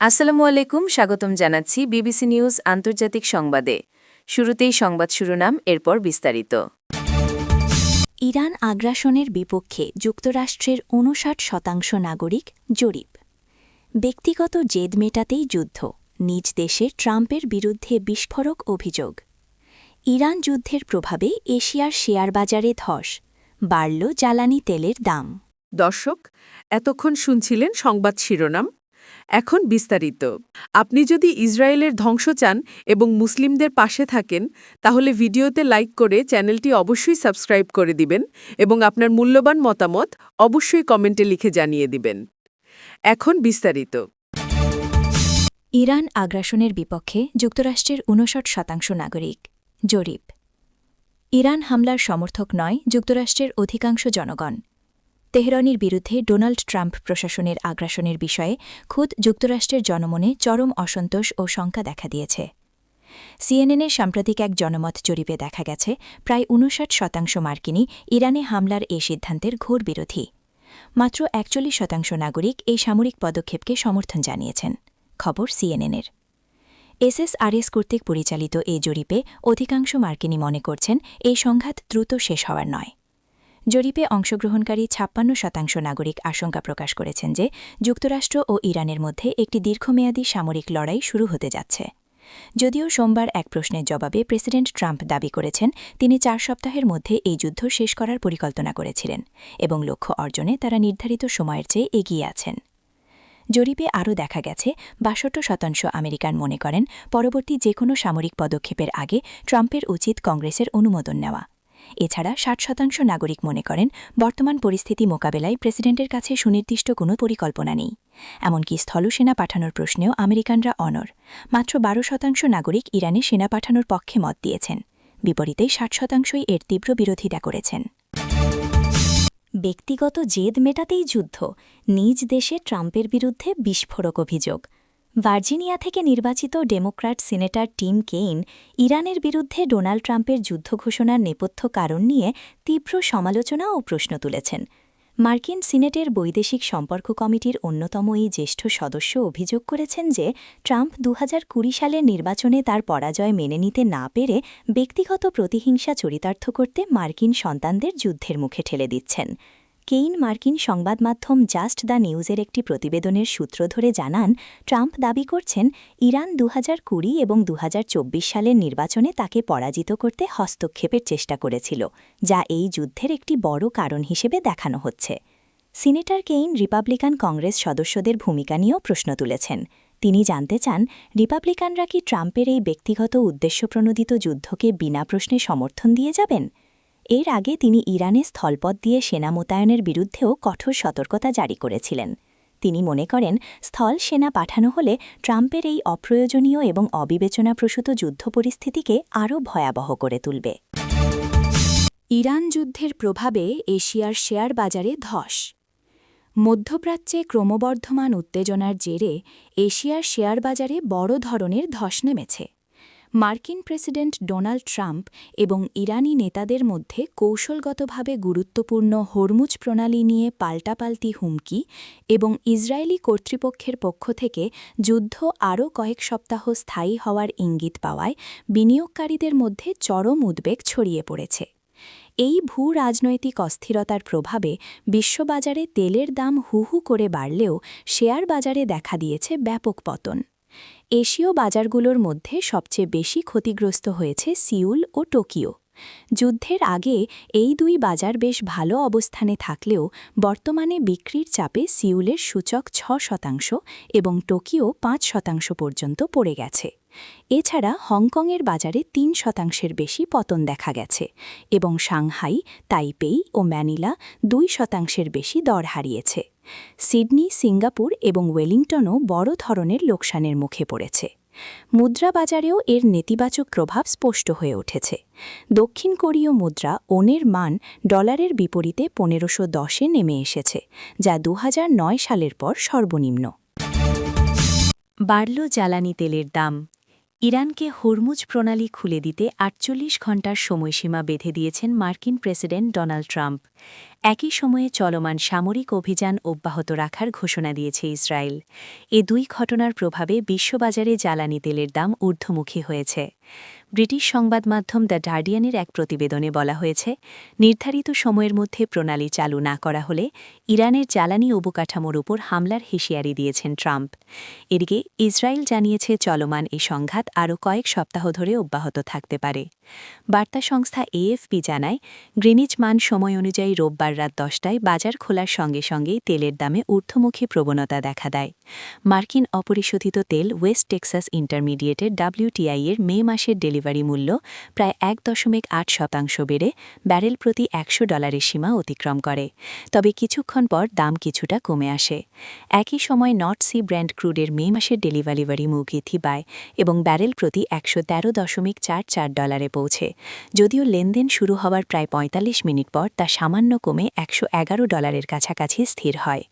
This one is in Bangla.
আসসালামু আলাইকুম, স্বাগতম জানাচ্ছি বিবিসি নিউজ আন্তর্জাতিক সংবাদে। শুরুতেই সংবাদ শিরোনাম, এরপর বিস্তারিত। ইরান আগ্রাসনের বিপক্ষে যুক্তরাষ্ট্রের ৫৯% নাগরিক জরিপ। ব্যক্তিগত জেদ মেটাতেই যুদ্ধ, নিজ দেশে ট্রাম্পের বিরুদ্ধে বিস্ফোরক অভিযোগ। ইরান যুদ্ধের প্রভাবে এশিয়ার শেয়ার বাজারে ধস, বাড়ল জ্বালানি তেলের দাম। দর্শক, এতক্ষণ শুনছিলেন সংবাদ শিরোনাম। এখন বিস্তারিত। আপনি যদি ইসরায়েলের ধ্বংস চান এবং মুসলিমদের পাশে থাকেন, তাহলে ভিডিওতে লাইক করে চ্যানেলটি অবশ্যই সাবস্ক্রাইব করে দিবেন এবং আপনার মূল্যবান মতামত অবশ্যই কমেন্টে লিখে জানিয়ে দিবেন। এখন বিস্তারিত। ইরান আগ্রাসনের বিপক্ষে যুক্তরাষ্ট্রের ৫৯% নাগরিক জরিপ। ইরান হামলার সমর্থক নয় যুক্তরাষ্ট্রের অধিকাংশ জনগণ। তেহরানের বিরুদ্ধে ডোনাল্ড ট্রাম্প প্রশাসনের আগ্রাসনের বিষয়ে খোদ যুক্তরাষ্ট্রের জনমনে চরম অসন্তোষ ও শঙ্কা দেখা দিয়েছে। সিএনএনের সাম্প্রতিক এক জনমত জরিপে দেখা গেছে প্রায় ৫৯% মার্কিনী ইরানে হামলার এ সিদ্ধান্তের ঘোর বিরোধী। মাত্র ৪১% নাগরিক এই সামরিক পদক্ষেপকে সমর্থন জানিয়েছেন। খবর সিএনএনের। এসএসআরএস কর্তৃক পরিচালিত এই জরিপে অধিকাংশ মার্কিনী মনে করছেন এই সংঘাত দ্রুত শেষ হওয়ার নয়। জরিপে অংশগ্রহণকারী ৫৬% নাগরিক আশঙ্কা প্রকাশ করেছেন যে যুক্তরাষ্ট্র ও ইরানের মধ্যে একটি দীর্ঘমেয়াদী সামরিক লড়াই শুরু হতে যাচ্ছে। যদিও সোমবার এক প্রশ্নের জবাবে প্রেসিডেন্ট ট্রাম্প দাবি করেছেন তিনি ৪ সপ্তাহের মধ্যে এই যুদ্ধ শেষ করার পরিকল্পনা করেছিলেন এবং লক্ষ্য অর্জনে তারা নির্ধারিত সময়ের চেয়ে এগিয়ে আছেন। জরিপে আরও দেখা গেছে ৬২% আমেরিকান মনে করেন পরবর্তী যে কোনো সামরিক পদক্ষেপের আগে ট্রাম্পের উচিত কংগ্রেসের অনুমোদন নেওয়া। এছাড়া ৬০% নাগরিক মনে করেন বর্তমান পরিস্থিতি মোকাবেলায় প্রেসিডেন্টের কাছে সুনির্দিষ্ট কোনো পরিকল্পনা নেই। এমনকি স্থলসেনা পাঠানোর প্রশ্নেও আমেরিকানরা অনড়। মাত্র ১২% নাগরিক ইরানে সেনা পাঠানোর পক্ষে মত দিয়েছেন। বিপরীতে ৬০%ই এর তীব্র বিরোধিতা করেছেন। ব্যক্তিগত জেদ মেটাতেই যুদ্ধ, নিজ দেশে ট্রাম্পের বিরুদ্ধে বিস্ফোরক অভিযোগ। ভার্জিনিয়া থেকে নির্বাচিত ডেমোক্র্যাট সিনেটর টিম কেইন ইরানের বিরুদ্ধে ডোনাল্ড ট্রাম্পের যুদ্ধ ঘোষণার নেপথ্য কারণ নিয়ে তীব্র সমালোচনা ও প্রশ্ন তুলেছেন। মার্কিন সিনেটের বৈদেশিক সম্পর্ক কমিটির অন্যতম এই জ্যেষ্ঠ সদস্য অভিযোগ করেছেন যে ট্রাম্প ২০২০ সালের নির্বাচনে তার পরাজয় মেনে নিতে না পেরে ব্যক্তিগত প্রতিহিংসা চরিতার্থ করতে মার্কিন সন্তানদের যুদ্ধের মুখে ঠেলে দিচ্ছেন। কেইন মার্কিন সংবাদ মাধ্যম জাস্ট দ্য নিউজের একটি প্রতিবেদনের সূত্র ধরে জানান, ট্রাম্প দাবি করছেন ইরান ২০২০ এবং ২০২৪ সালের নির্বাচনে তাকে পরাজিত করতে হস্তক্ষেপের চেষ্টা করেছিল, যা এই যুদ্ধের একটি বড় কারণ হিসেবে দেখানো হচ্ছে। সিনেটর কেইন রিপাবলিকান কংগ্রেস সদস্যদের ভূমিকা নিয়েও প্রশ্ন তুলেছেন। তিনি জানতে চান, রিপাবলিকানরা কি ট্রাম্পের এই ব্যক্তিগত উদ্দেশ্যপ্রণোদিত যুদ্ধকে বিনা প্রশ্নে সমর্থন দিয়ে যাবেন? এর আগে তিনি ইরানে স্থলপথ দিয়ে সেনা মোতায়েনের বিরুদ্ধেও কঠোর সতর্কতা জারি করেছিলেন। তিনি মনে করেন স্থল সেনা পাঠানো হলে ট্রাম্পের এই অপ্রয়োজনীয় এবং অবিবেচনাপ্রসূত যুদ্ধ পরিস্থিতিকে আরও ভয়াবহ করে তুলবে। ইরান যুদ্ধের প্রভাবে এশিয়ার শেয়ার বাজারে ধস। মধ্যপ্রাচ্যে ক্রমবর্ধমান উত্তেজনার জেরে এশিয়ার শেয়ার বাজারে বড় ধরনের ধস নেমেছে। মার্কিন প্রেসিডেন্ট ডোনাল্ড ট্রাম্প এবং ইরানি নেতাদের মধ্যে কৌশলগতভাবে গুরুত্বপূর্ণ হরমুজ প্রণালী নিয়ে পাল্টাপাল্টি হুমকি এবং ইসরায়েলি কর্তৃপক্ষের পক্ষ থেকে যুদ্ধ আরও কয়েক সপ্তাহ স্থায়ী হওয়ার ইঙ্গিত পাওয়ায় বিনিয়োগকারীদের মধ্যে চরম উদ্বেগ ছড়িয়ে পড়েছে। এই ভূ-রাজনৈতিক অস্থিরতার প্রভাবে বিশ্ববাজারে তেলের দাম হুহু করে বাড়লেও শেয়ার বাজারে দেখা দিয়েছে ব্যাপক পতন। এশীয় বাজারগুলোর মধ্যে সবচেয়ে বেশি ক্ষতিগ্রস্ত হয়েছে সিউল ও টোকিও। যুদ্ধের আগে এই দুই বাজার বেশ ভালো অবস্থানে থাকলেও বর্তমানে বিক্রির চাপে সিউলের সূচক ৬% এবং টোকিও ৫% পর্যন্ত পড়ে গেছে। এছাড়া হংকংয়ের বাজারে ৩% বেশি পতন দেখা গেছে এবং সাংহাই, তাইপেই ও ম্যানিলা ২% বেশি দর হারিয়েছে। সিডনি, সিঙ্গাপুর এবং ওয়েলিংটনও বড় ধরনের লোকসানের মুখে পড়েছে। মুদ্রা বাজারেও এর নেতিবাচক প্রভাব স্পষ্ট হয়ে উঠেছে। দক্ষিণ কোরীয় মুদ্রা ওনের মান ডলারের বিপরীতে ১৫১০-এ নেমে এসেছে, যা ২০০৯ সালের পর সর্বনিম্ন। বাড়ল জ্বালানি তেলের দাম। ইরানকে হরমুজ প্রণালী খুলে দিতে ৪৮ ঘণ্টার সময়সীমা বেঁধে দিয়েছেন মার্কিন প্রেসিডেন্ট ডোনাল্ড ট্রাম্প। একই সময়ে চলমান সামরিক অভিযান অব্যাহত রাখার ঘোষণা দিয়েছে ইসরায়েল। এ দুই ঘটনার প্রভাবে বিশ্ববাজারে জ্বালানি তেলের দাম ঊর্ধ্বমুখী হয়েছে। ব্রিটিশ সংবাদ মাধ্যম দ্য গার্ডিয়ানের এক প্রতিবেদনে বলা হয়েছে, নির্ধারিত সময়ের মধ্যে প্রণালী চালু না করা হলে ইরানের জ্বালানি অবকাঠামোর উপর হামলার হুঁশিয়ারি দিয়েছেন ট্রাম্প। এদিকে ইসরায়েল জানিয়েছে চলমান এই সংঘাত আরও কয়েক সপ্তাহ ধরে অব্যাহত থাকতে পারে। বার্তা সংস্থা এএফপি জানায়, গ্রিনিচ মান সময় অনুযায়ী রোববার রাত 10টায় বাজার খোলার সঙ্গে সঙ্গেই তেলের দামে ঊর্ধ্বমুখী প্রবণতা দেখা দেয়। মার্কিন অপরিশোধিত তেল ওয়েস্ট টেক্সাস ইন্টারমিডিয়েটের WTI এর মে মাসের ডেলিভারি মূল্য প্রায় 1.8% বেড়ে ব্যারেল প্রতি $100 সীমা অতিক্রম করে। তবে কিছুক্ষণ পর দাম কিছুটা কমে আসে। একই সময় নর্থ সি ব্র্যান্ড ক্রুডের মে মাসের ডেলিভারি মূল্য বৃদ্ধি পায় এবং ব্যারেল প্রতি $113.44 পৌঁছে। যদিও লেনদেন শুরু হওয়ার প্রায় 45 মিনিট পর তা সামান্য কমে $111 কাছাকাছি স্থির হয়।